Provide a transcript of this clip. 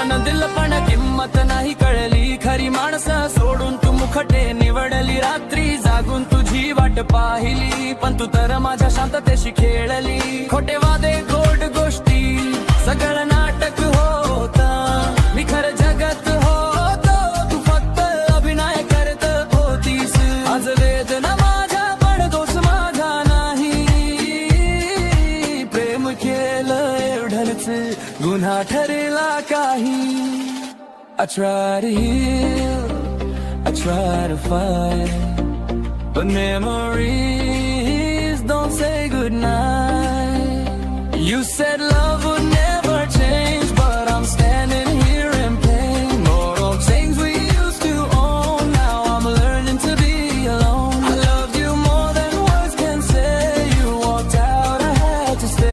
मन दिल पण किंमत नाही कळली, खरी माणसं सोडून तू मुखटे निवडली, रात्री जागून तुझी वाट पाहिली, पण तू तर माझ्या शांततेशी खेळली. खोटे वादे गोड गोष्टी सगळं नाटक होता, मी खरं जगत होतो, तू फक्त अभिनय करत होतीस. आज वेदना माझ्या पण दोष माझा नाही, प्रेम केलं एवढंच गुन्हा ठरला काही. I try to heal, I try to fight, but memories don't say goodnight. You said love